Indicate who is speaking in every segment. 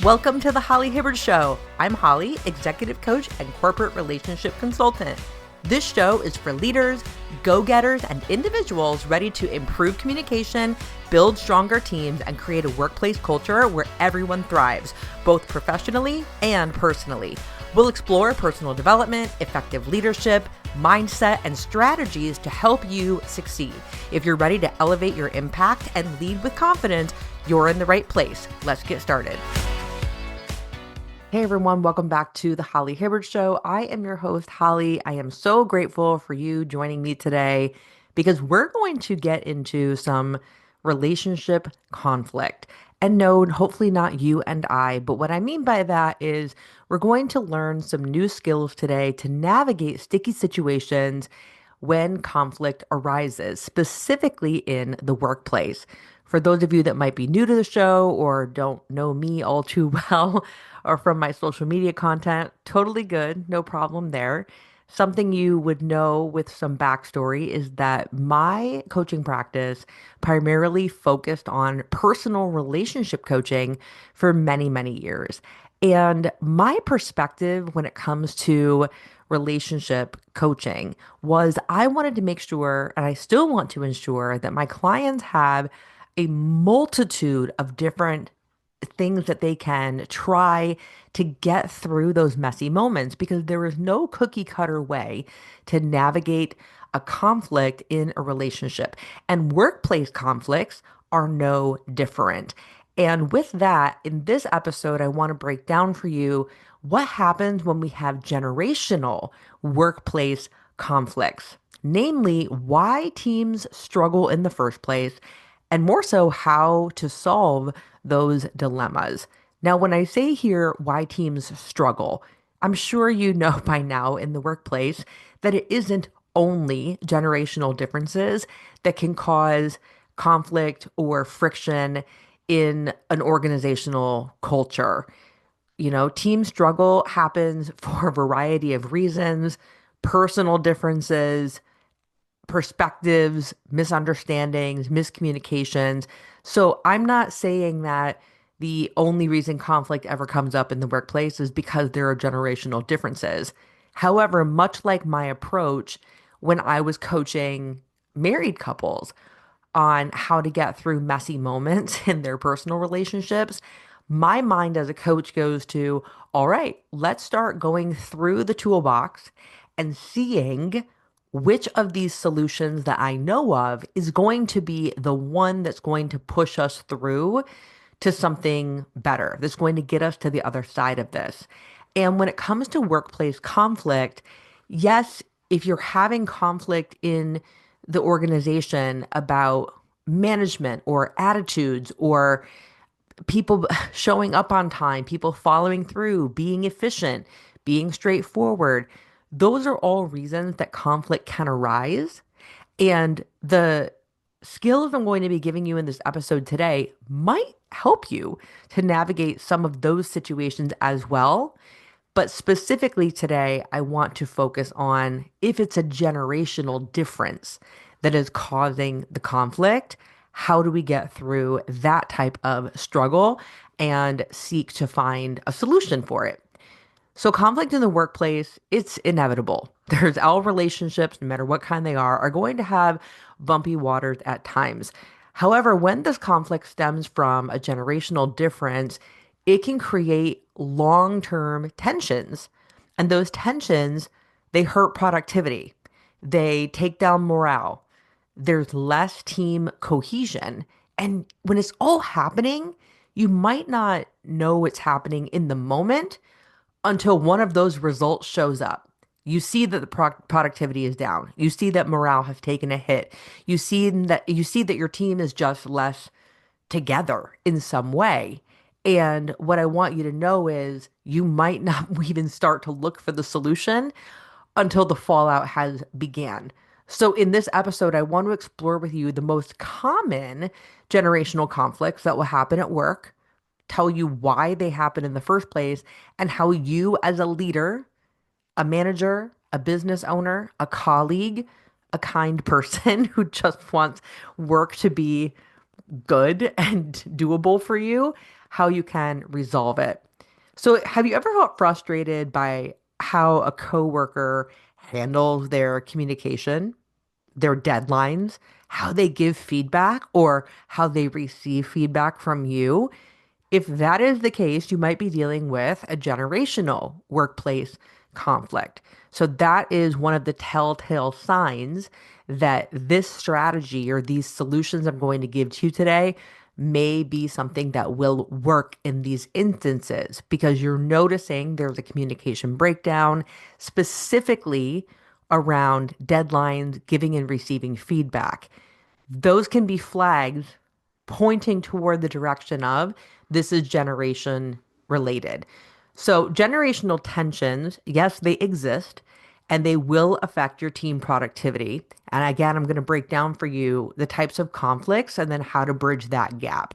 Speaker 1: Welcome to the Holly Hibbard Show. I'm Holly, executive coach and corporate relationship consultant. This show is for leaders, go-getters, and individuals ready to improve communication, build stronger teams, and create a workplace culture where everyone thrives, both professionally and personally. We'll explore personal development, effective leadership, mindset, and strategies to help you succeed. If you're ready to elevate your impact and lead with confidence, you're in the right place. Let's get started. Hey everyone, welcome back to the Holly Hibbard Show. I am your host, Holly. I am so grateful for you joining me today because we're going to get into some relationship conflict. And no, hopefully not you and I, but what I mean by that is we're going to learn some new skills today to navigate sticky situations when conflict arises, specifically in the workplace. For those of you that might be new to the show or don't know me all too well, or from my social media content, totally good, no problem there. Something you would know with some backstory is that my coaching practice primarily focused on personal relationship coaching for many, many years. And my perspective when it comes to relationship coaching was I wanted to make sure, and I still want to ensure, that my clients have a multitude of different things that they can try to get through those messy moments because there is no cookie cutter way to navigate a conflict in a relationship. And workplace conflicts are no different. And with that, in this episode, I want to break down for you what happens when we have generational workplace conflicts, namely why teams struggle in the first place, and more so how to solve those dilemmas. Now, when I say here why teams struggle, I'm sure you know by now in the workplace that it isn't only generational differences that can cause conflict or friction in an organizational culture. Team struggle happens for a variety of reasons, personal differences, perspectives, misunderstandings, miscommunications. So I'm not saying that the only reason conflict ever comes up in the workplace is because there are generational differences. However, much like my approach when I was coaching married couples on how to get through messy moments in their personal relationships, my mind as a coach goes to, all right, let's start going through the toolbox and seeing which of these solutions that I know of is going to be the one that's going to push us through to something better, that's going to get us to the other side of this. And when it comes to workplace conflict, yes, if you're having conflict in the organization about management or attitudes or people showing up on time, people following through, being efficient, being straightforward, those are all reasons that conflict can arise. And the skills I'm going to be giving you in this episode today might help you to navigate some of those situations as well. But specifically today, I want to focus on if it's a generational difference that is causing the conflict, how do we get through that type of struggle and seek to find a solution for it? So conflict in the workplace, it's inevitable. There's all relationships, no matter what kind they are going to have bumpy waters at times. However, when this conflict stems from a generational difference, it can create long-term tensions. And those tensions, they hurt productivity. They take down morale. There's less team cohesion. And when it's all happening, you might not know it's happening in the moment until one of those results shows up. You see that the productivity is down. You see that morale has taken a hit. You see that your team is just less together in some way. And what I want you to know is you might not even start to look for the solution until the fallout has began. So in this episode, I want to explore with you the most common generational conflicts that will happen at work, tell you why they happen in the first place, and how you as a leader, a manager, a business owner, a colleague, a kind person who just wants work to be good and doable for you, how you can resolve it. So, have you ever felt frustrated by how a coworker handles their communication, their deadlines, how they give feedback, or how they receive feedback from you? If that is the case, you might be dealing with a generational workplace conflict. So, that is one of the telltale signs that this strategy or these solutions I'm going to give to you today may be something that will work in these instances because you're noticing there's a communication breakdown specifically around deadlines, giving and receiving feedback. Those can be flags pointing toward the direction of this is generation related. So, generational tensions, yes, they exist and they will affect your team productivity. And again, I'm going to break down for you the types of conflicts and then how to bridge that gap.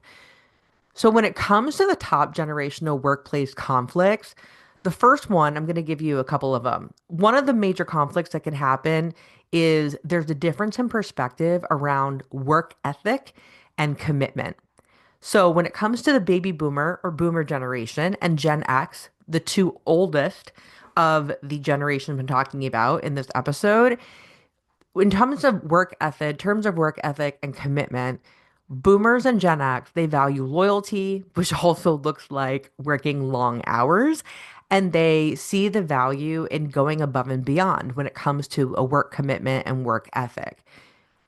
Speaker 1: So, when it comes to the top generational workplace conflicts, the first one, I'm going to give you a couple of them. One of the major conflicts that can happen is there's a difference in perspective around work ethic and commitment. So, when it comes to the baby boomer or boomer generation and Gen X, the two oldest of the generation I've been talking about in this episode, in terms of work ethic and commitment, boomers and Gen X, they value loyalty, which also looks like working long hours, and they see the value in going above and beyond when it comes to a work commitment and work ethic.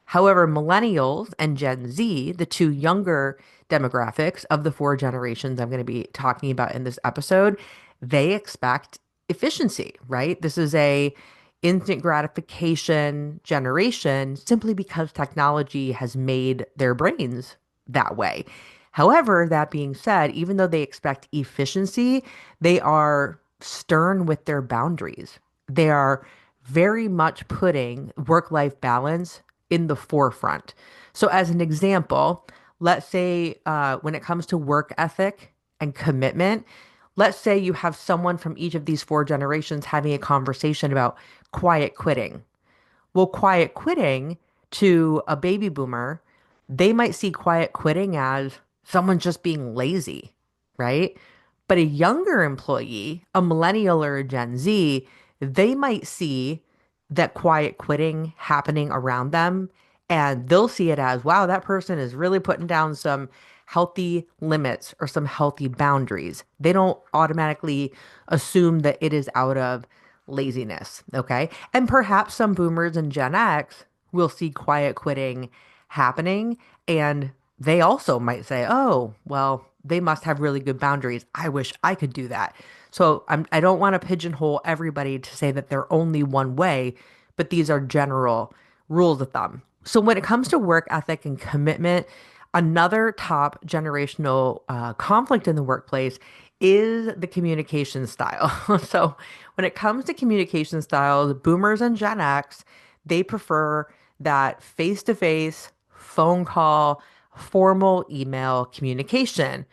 Speaker 1: However, millennials and Gen Z, the two younger demographics of the four generations I'm going to be talking about in this episode, they expect efficiency, right? This is a instant gratification generation simply because technology has made their brains that way. However, that being said, even though they expect efficiency, they are stern with their boundaries. They are very much putting work life balance in the forefront. So, as an example, let's say when it comes to work ethic and commitment, let's say you have someone from each of these four generations having a conversation about quiet quitting. Well, quiet quitting to a baby boomer, they might see quiet quitting as someone just being lazy, right? But a younger employee, a millennial or a Gen Z, they might see that quiet quitting happening around them and they'll see it as, wow, that person is really putting down some healthy limits or some healthy boundaries. They don't automatically assume that it is out of laziness. Okay. And perhaps some boomers and Gen X will see quiet quitting happening and they also might say, oh, well, they must have really good boundaries. I wish I could do that. So I don't want to pigeonhole everybody to say that they're only one way, but these are general rules of thumb. So when it comes to work ethic and commitment, another top generational conflict in the workplace is the communication style. So when it comes to communication styles, boomers and Gen X, they prefer that face-to-face, phone call, formal email communication.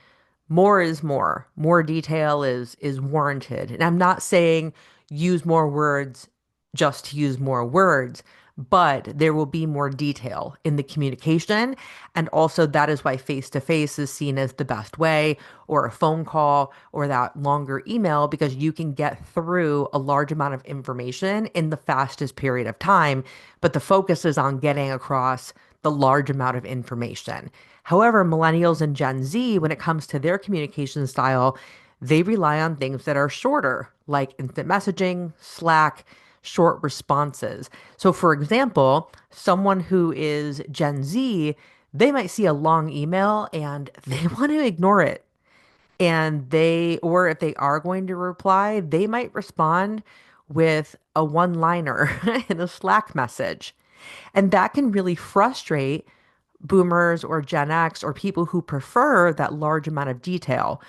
Speaker 1: More is more. More detail is warranted. And I'm not saying use more words just to use more words, but there will be more detail in the communication. And also, that is why face to face is seen as the best way, or a phone call, or that longer email, because you can get through a large amount of information in the fastest period of time. But the focus is on getting across the large amount of information. However, millennials and Gen Z, when it comes to their communication style, they rely on things that are shorter, like instant messaging, Slack, short responses. So, for example, someone who is Gen Z, they might see a long email and they want to ignore it. And or if they are going to reply, they might respond with a one-liner in a Slack message. And that can really frustrate boomers or Gen X or people who prefer that large amount of detail.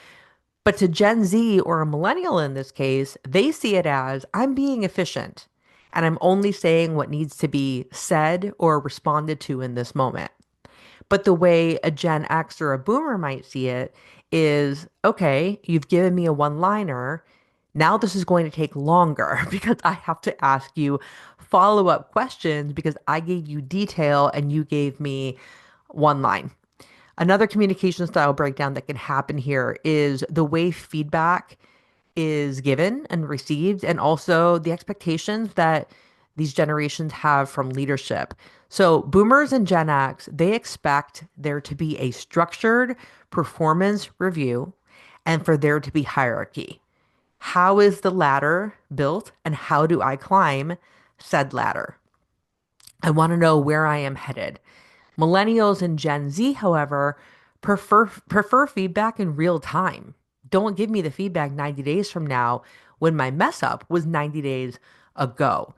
Speaker 1: But to Gen Z or a millennial in this case, they see it as I'm being efficient and I'm only saying what needs to be said or responded to in this moment. But the way a Gen X or a boomer might see it is, okay, you've given me a one-liner. Now this is going to take longer because I have to ask you follow-up questions because I gave you detail and you gave me one line. Another communication style breakdown that can happen here is the way feedback is given and received, and also the expectations that these generations have from leadership. So, boomers and Gen X, they expect there to be a structured performance review and for there to be hierarchy. How is the ladder built, and how do I climb said ladder? I want to know where I am headed. Millennials and Gen Z, however, prefer feedback in real time. Don't give me the feedback 90 days from now when my mess up was 90 days ago.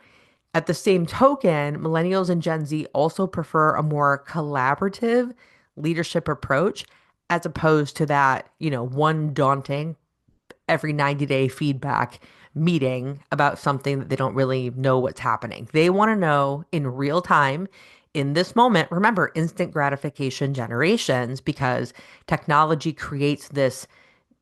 Speaker 1: At the same token, millennials and Gen Z also prefer a more collaborative leadership approach as opposed to that, one daunting every 90-day feedback meeting about something that they don't really know what's happening. They want to know in real time, in this moment. Remember, instant gratification generations, because technology creates this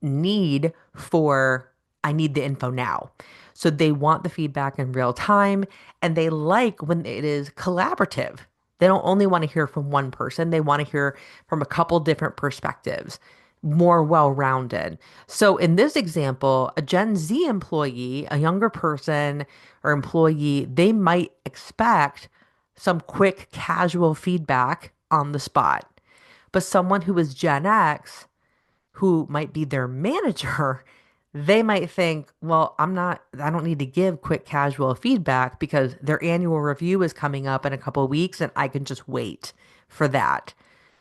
Speaker 1: need for, I need the info now. So they want the feedback in real time, and they like when it is collaborative. They don't only want to hear from one person, they want to hear from a couple different perspectives, more well-rounded. So in this example, a Gen Z employee, a younger person or employee, they might expect some quick casual feedback on the spot. But someone who is Gen X, who might be their manager, they might think, well, I don't need to give quick casual feedback because their annual review is coming up in a couple of weeks and I can just wait for that.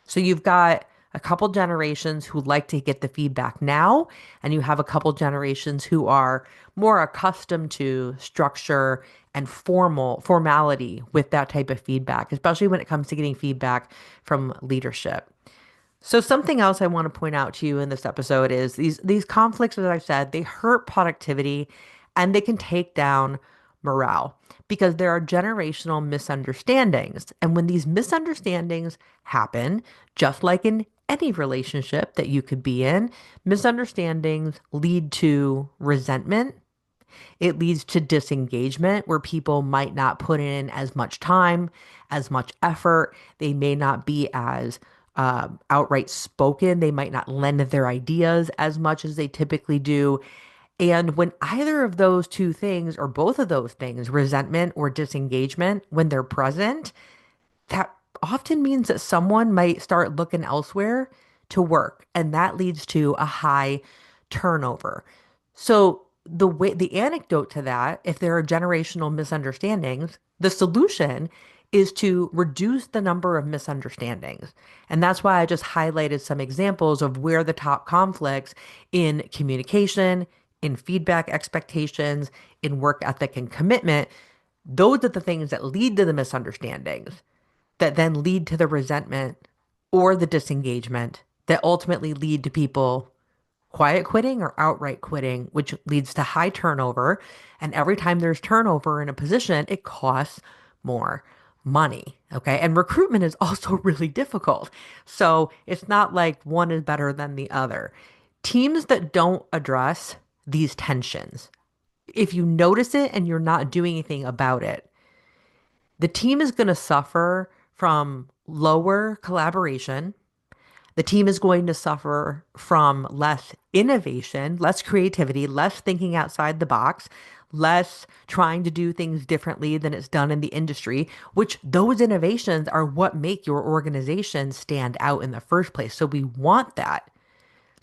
Speaker 1: So you've got a couple generations who like to get the feedback now, and you have a couple generations who are more accustomed to structure and formality with that type of feedback, especially when it comes to getting feedback from leadership. So something else I want to point out to you in this episode is these conflicts, as I said, they hurt productivity and they can take down morale because there are generational misunderstandings. And when these misunderstandings happen, just like in any relationship that you could be in, misunderstandings lead to resentment. It leads to disengagement where people might not put in as much time, as much effort. They may not be as outright spoken. They might not lend their ideas as much as they typically do. And when either of those two things, or both of those things, resentment or disengagement, when they're present, that often means that someone might start looking elsewhere to work. And that leads to a high turnover. So the anecdote to that, if there are generational misunderstandings, the solution is to reduce the number of misunderstandings. And that's why I just highlighted some examples of where the top conflicts in communication, in feedback expectations, in work ethic and commitment, those are the things that lead to the misunderstandings that then lead to the resentment or the disengagement that ultimately lead to people quiet quitting or outright quitting, which leads to high turnover. And every time there's turnover in a position, it costs more money. Okay. And recruitment is also really difficult. So it's not like one is better than the other. Teams that don't address these tensions, if you notice it and you're not doing anything about it, the team is going to suffer from lower collaboration. The team is going to suffer from less innovation, less creativity, less thinking outside the box, less trying to do things differently than it's done in the industry, which those innovations are what make your organization stand out in the first place. So we want that.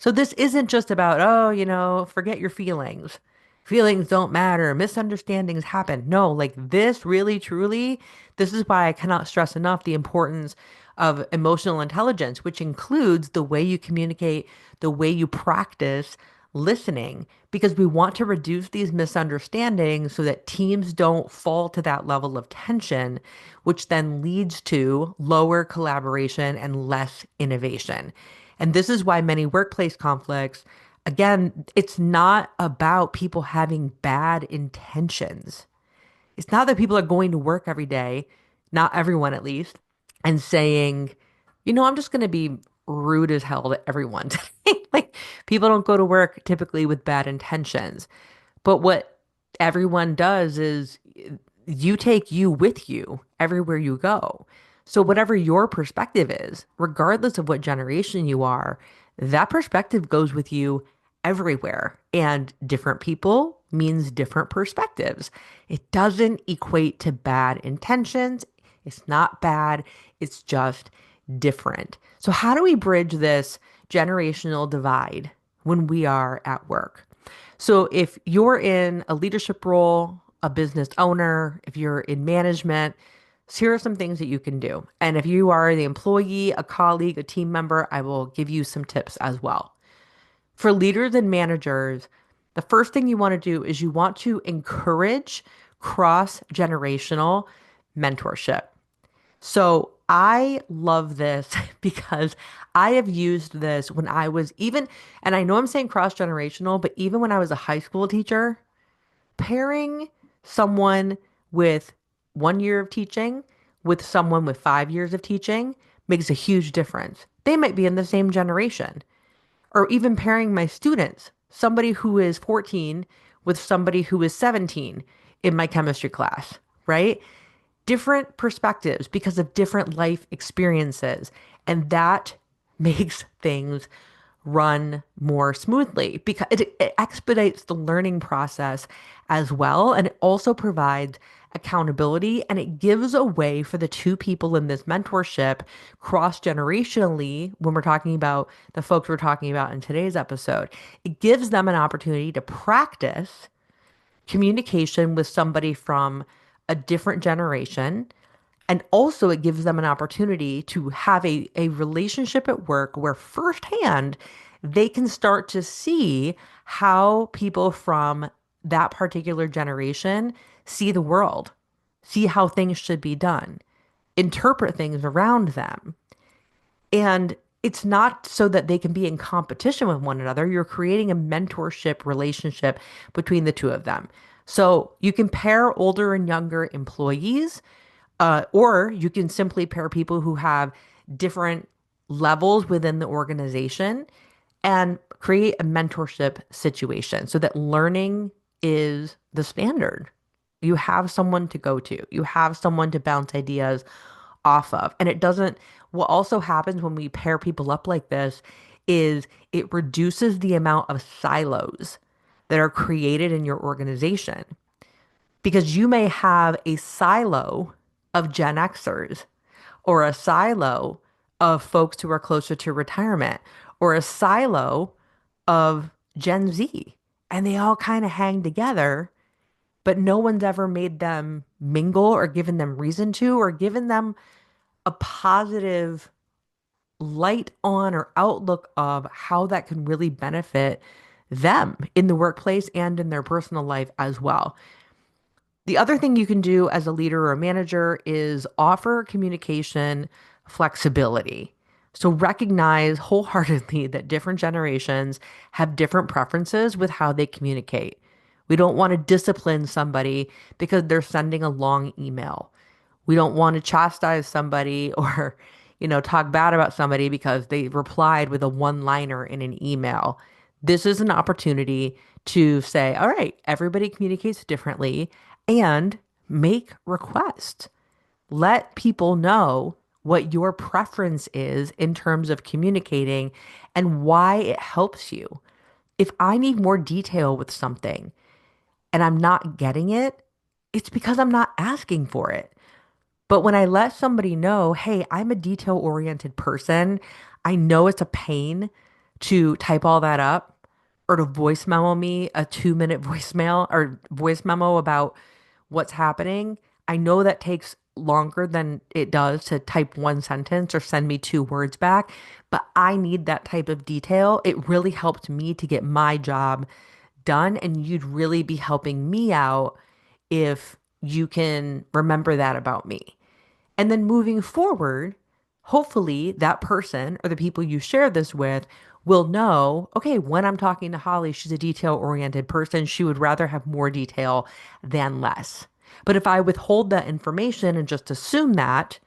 Speaker 1: So this isn't just about, oh, forget your feelings. Feelings don't matter. Misunderstandings happen. No, like this really, truly, this is why I cannot stress enough the importance of emotional intelligence, which includes the way you communicate, the way you practice listening, because we want to reduce these misunderstandings so that teams don't fall to that level of tension, which then leads to lower collaboration and less innovation. And this is why many workplace conflicts, again, it's not about people having bad intentions. It's not that people are going to work every day, not everyone at least, and saying, I'm just going to be rude as hell to everyone today. Like, people don't go to work typically with bad intentions. But what everyone does is you take you with you everywhere you go. So, whatever your perspective is, regardless of what generation you are, that perspective goes with you everywhere. And different people means different perspectives. It doesn't equate to bad intentions. It's not bad, it's just different. So, how do we bridge this generational divide when we are at work? So, if you're in a leadership role, a business owner, if you're in management, so here are some things that you can do. And if you are the employee, a colleague, a team member, I will give you some tips as well. For leaders and managers, the first thing you want to do is you want to encourage cross-generational mentorship. So I love this because I have used this when I was even, and I know I'm saying cross-generational, but even when I was a high school teacher, pairing someone with 1 year of teaching with someone with 5 years of teaching makes a huge difference. They might be in the same generation, or even pairing my students, somebody who is 14 with somebody who is 17 in my chemistry class, right? Different perspectives because of different life experiences. And that makes things run more smoothly because it expedites the learning process as well. And it also provides accountability and it gives a way for the two people in this mentorship cross generationally. When we're talking about the folks we're talking about in today's episode, it gives them an opportunity to practice communication with somebody from a different generation. And also, it gives them an opportunity to have a relationship at work where firsthand they can start to see how people from that particular generation see the world, see how things should be done, interpret things around them. And it's not so that they can be in competition with one another. You're creating a mentorship relationship between the two of them. So you can pair older and younger employees, or you can simply pair people who have different levels within the organization and create a mentorship situation so that learning is the standard. You have someone to go to, you have someone to bounce ideas off of. And it doesn't, what also happens when we pair people up like this is it reduces the amount of silos that are created in your organization because you may have a silo of Gen Xers or a silo of folks who are closer to retirement or a silo of Gen Z. And they all kind of hang together, but no one's ever made them mingle or given them reason to or given them a positive light on or outlook of how that can really benefit them in the workplace and in their personal life as well. The other thing you can do as a leader or a manager is offer communication flexibility. So recognize wholeheartedly that different generations have different preferences with how they communicate. We don't want to discipline somebody because they're sending a long email. We don't want to chastise somebody or, talk bad about somebody because they replied with a one-liner in an email. This is an opportunity to say, all right, everybody communicates differently and make requests. Let people know what your preference is in terms of communicating and why it helps you. If I need more detail with something and I'm not getting it, it's because I'm not asking for it. But when I let somebody know, hey, I'm a detail oriented person, I know it's a pain to type all that up or to voice memo me a 2 minute voicemail or voice memo about what's happening. I know that takes longer than it does to type one sentence or send me 2 words back, but I need that type of detail. It really helped me to get my job done, and you'd really be helping me out if you can remember that about me. And then moving forward, hopefully that person or the people you share this with will know, okay, when I'm talking to Holly, she's a detail oriented person. She would rather have more detail than less. But if I withhold that information and just assume that,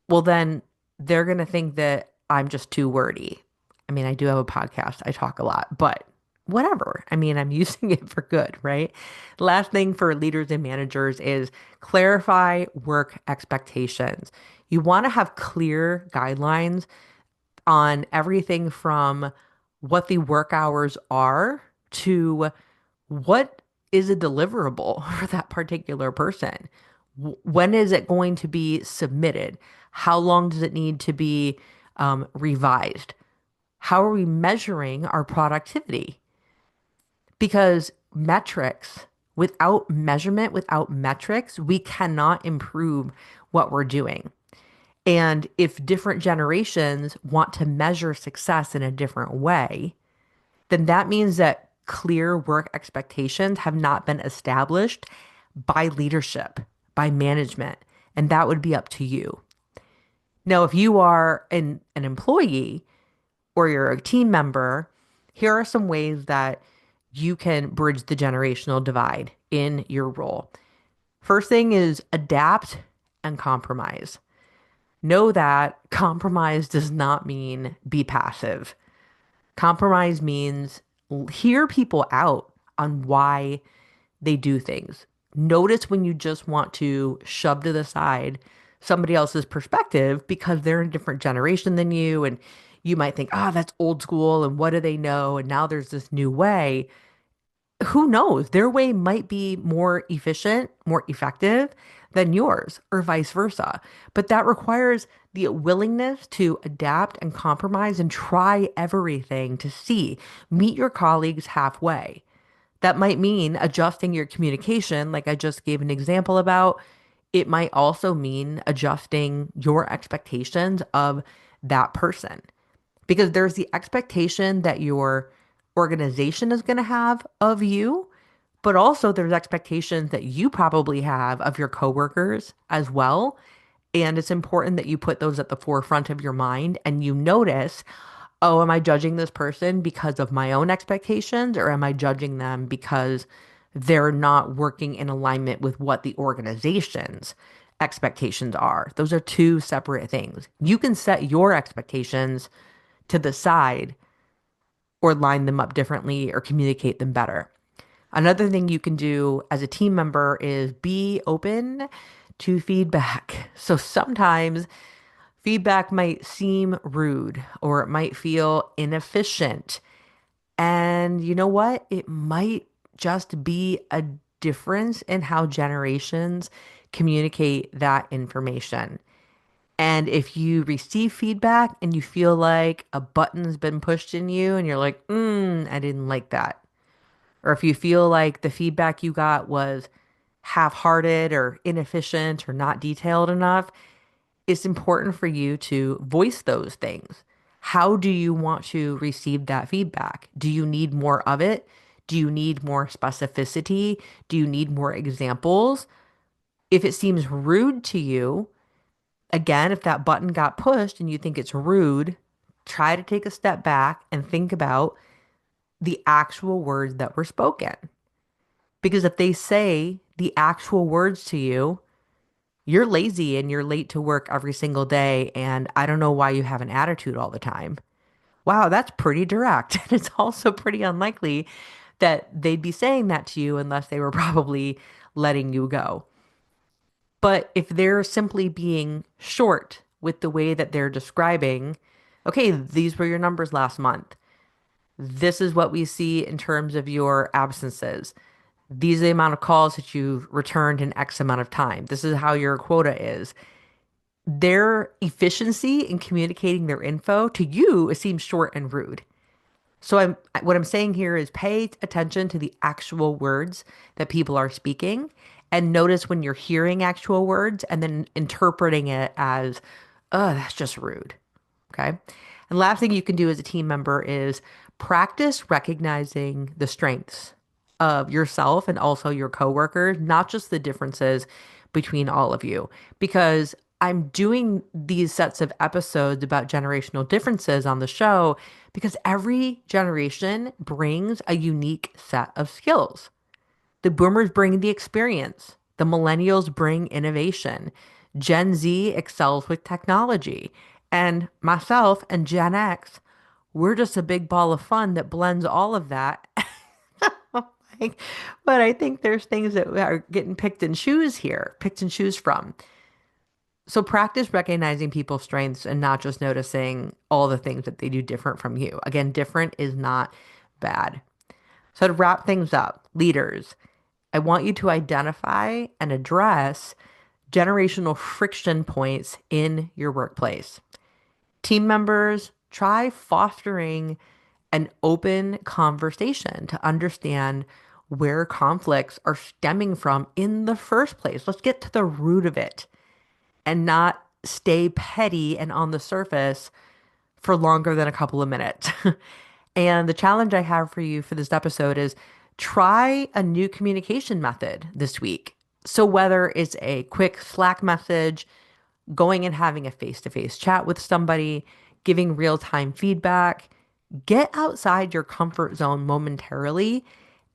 Speaker 1: well, then they're going to think that I'm just too wordy. I mean, I do have a podcast, I talk a lot, but whatever. I mean, I'm using it for good, right? Last thing for leaders and managers is clarify work expectations. You want to have clear guidelines on everything from what the work hours are to what is a deliverable for that particular person. When is it going to be submitted? How long does it need to be revised? How are we measuring our productivity? Because metrics, without measurement, without metrics, we cannot improve what we're doing. And if different generations want to measure success in a different way, then that means that clear work expectations have not been established by leadership, by management, and that would be up to you. Now, if you are an employee or you're a team member, here are some ways that you can bridge the generational divide in your role. First thing is adapt and compromise. Know that compromise does not mean be passive. Compromise means hear people out on why they do things. Notice when you just want to shove to the side somebody else's perspective because they're in a different generation than you. And you might think, ah, that's old school. And what do they know? And now there's this new way. Who knows? Their way might be more efficient, more effective than yours, or vice versa. But that requires the willingness to adapt and compromise and try everything to see, meet your colleagues halfway. That might mean adjusting your communication, like I just gave an example about. It might also mean adjusting your expectations of that person because there's the expectation that your organization is going to have of you, but also there's expectations that you probably have of your coworkers as well. And it's important that you put those at the forefront of your mind and you notice, oh, am I judging this person because of my own expectations or am I judging them because they're not working in alignment with what the organization's expectations are? Those are two separate things. You can set your expectations to the side or line them up differently or communicate them better. Another thing you can do as a team member is be open to feedback. So sometimes feedback might seem rude or it might feel inefficient. And you know what? It might just be a difference in how generations communicate that information. And if you receive feedback and you feel like a button's been pushed in you and you're like, I didn't like that. Or if you feel like the feedback you got was half-hearted or inefficient or not detailed enough, it's important for you to voice those things. How do you want to receive that feedback? Do you need more of it? Do you need more specificity? Do you need more examples? If it seems rude to you, again, if that button got pushed and you think it's rude, try to take a step back and think about the actual words that were spoken. Because if they say the actual words to you, you're lazy and you're late to work every single day, and I don't know why you have an attitude all the time. Wow, that's pretty direct. And it's also pretty unlikely that they'd be saying that to you unless they were probably letting you go. But if they're simply being short with the way that they're describing, okay, these were your numbers last month. This is what we see in terms of your absences. These are the amount of calls that you've returned in X amount of time. This is how your quota is. Their efficiency in communicating their info to you, it seems short and rude. So what I'm saying here is pay attention to the actual words that people are speaking and notice when you're hearing actual words and then interpreting it as, oh, that's just rude. Okay. And last thing you can do as a team member is practice recognizing the strengths of yourself and also your coworkers, not just the differences between all of you. Because I'm doing these sets of episodes about generational differences on the show because every generation brings a unique set of skills. The boomers bring the experience. The millennials bring innovation. Gen Z excels with technology. And myself and Gen X, we're just a big ball of fun that blends all of that. Like, but I think there's things that are getting picked and choose here, picked and choose from. So practice recognizing people's strengths and not just noticing all the things that they do different from you. Again, different is not bad. So to wrap things up, leaders, I want you to identify and address generational friction points in your workplace. Team members, try fostering an open conversation to understand where conflicts are stemming from in the first place. Let's get to the root of it and not stay petty and on the surface for longer than a couple of minutes. And the challenge I have for you for this episode is try a new communication method this week. So whether it's a quick Slack message, going and having a face-to-face chat with somebody, giving real-time feedback, get outside your comfort zone momentarily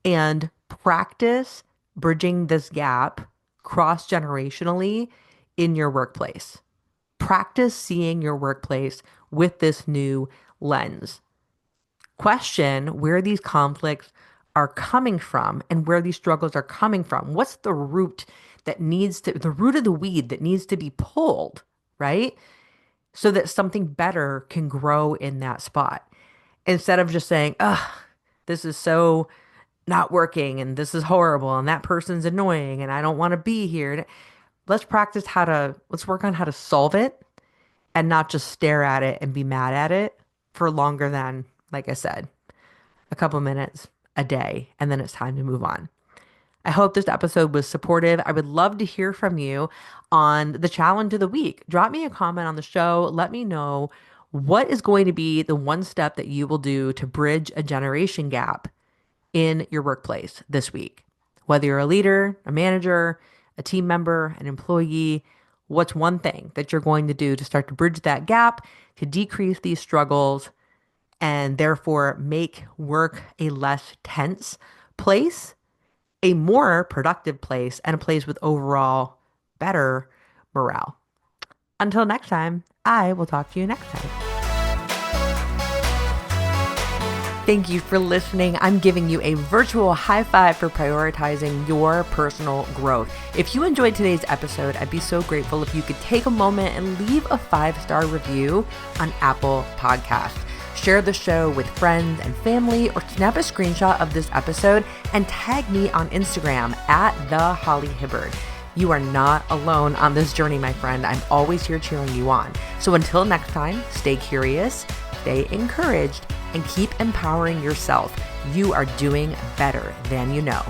Speaker 1: and practice bridging this gap cross-generationally in your workplace. Practice seeing your workplace with this new lens. Question where these conflicts are coming from and where these struggles are coming from. What's the root the root of the weed that needs to be pulled, right? So that something better can grow in that spot. Instead of just saying, ugh, this is so not working and this is horrible and that person's annoying and I don't want to be here. Let's work on how to solve it and not just stare at it and be mad at it for longer than, like I said, a couple minutes a day, and then it's time to move on. I hope this episode was supportive. I would love to hear from you on the challenge of the week. Drop me a comment on the show. Let me know what is going to be the one step that you will do to bridge a generation gap in your workplace this week. Whether you're a leader, a manager, a team member, an employee, what's one thing that you're going to do to start to bridge that gap, to decrease these struggles, and therefore make work a less tense place, a more productive place, and a place with overall better morale. Until next time, I will talk to you next time. Thank you for listening. I'm giving you a virtual high five for prioritizing your personal growth. If you enjoyed today's episode, I'd be so grateful if you could take a moment and leave a 5-star review on Apple Podcasts. Share the show with friends and family, or snap a screenshot of this episode and tag me on Instagram at @HollyHibbard. You are not alone on this journey, my friend. I'm always here cheering you on. So until next time, stay curious, stay encouraged, and keep empowering yourself. You are doing better than you know.